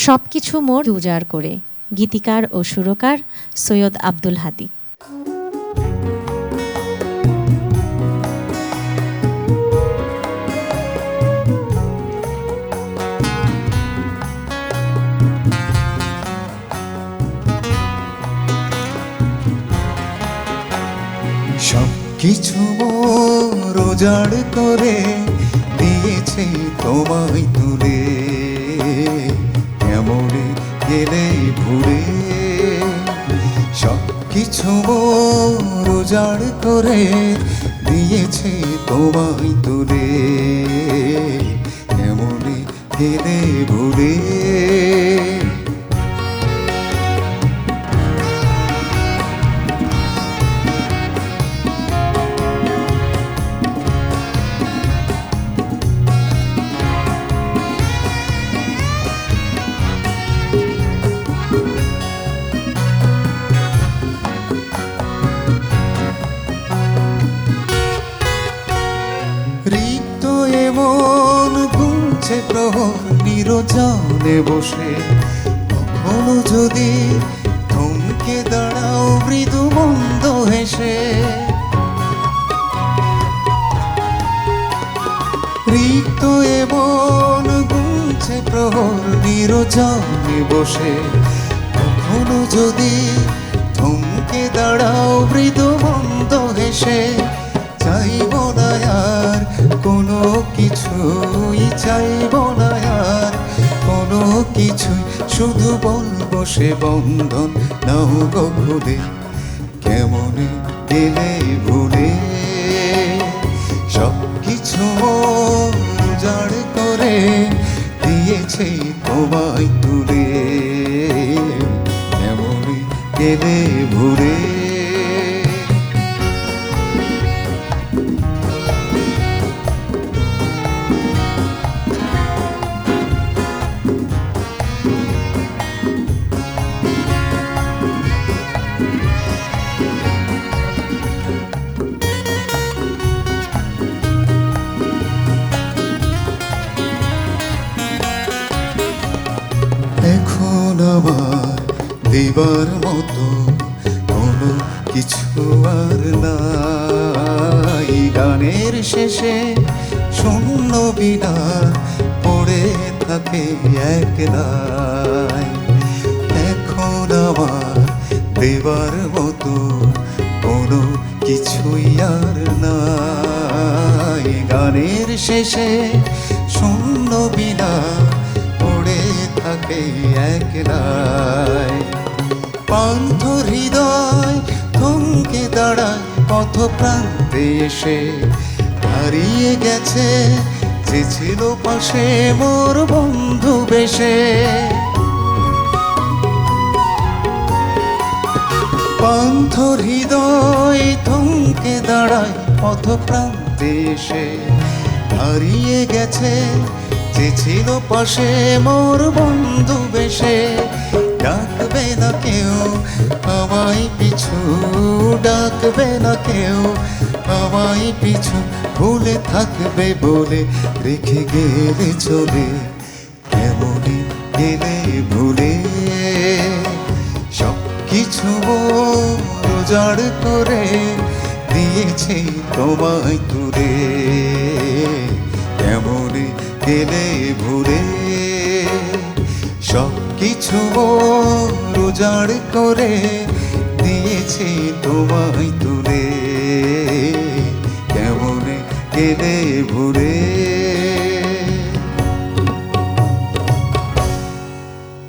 সবকিছু মোর উজাড় করে। গীতিকার ও সুরকার সৈয়দ আব্দুল হাদী। সবকিছু মোর উজাড় করে দিয়েছে তোমায় তুলে, কেমনে গেলে ভুলে। সবকিছু মোর উজাড় করে দিয়েছে তোমায় তুলে, কেমনে গেলে ভুলে। রিক্ত এমন গুনছে প্রহর নিরজনে বসে, কখনো যদি থমকে দাঁড়াও মৃদু মন্দ হেসে। রিক্ত এমন গুনছে প্রহর নিরজনে বসে, কখনো যদি থমকে দাঁড়াও মৃদু মন্দ হেসে। চাইব না আর কোনো কিছুই, চাইব না আর কোনো কিছুই, শুধু বলবো সে বন্ধন নাও গো ভুলে, কেমনে গেলে ভুলে। সবকিছু উজাড় করে দিয়েছে তোমায় তুলে, কেমনে গেলে ভুলে। এখন আমার দেবার মতো কোনো কিছু আর নাই। গানের শেষে শূন্য বিনা পড়ে থাকে এক লাইন। এখন আমার দেবার মতো কোনো কিছুই আর নাই। গানের শেষে শূন্য বিনা পড়ে থাকে একলাই। পান্থ হৃদয় থমকে দাঁড়ায় পথ প্রান্তে এসে, হারিয়ে গেছে যে ছিল পাশে মোর বন্ধু বেশে। পান্থ হৃদয় থমকে দাঁড়ায় পথ প্রান্তে এসে, হারিয়ে গেছে যে ছিল পাশে মোর বন্ধু বেশে। ডাকবে না কেউ আমায় পিছু, ডাকবে না কেউ আমায় পিছু, ভুলে থাকবে বলে রেখে গেলে চলে, কেমনে গেলে ভুলে। সবকিছু উজাড় করে দিয়েছে তোমায় তুলে, কেমনে গেলে ভুলে। সবকিছু উজাড় করে দিয়েছে তোমায় তুলে, কেমনে গেলে ভুলে।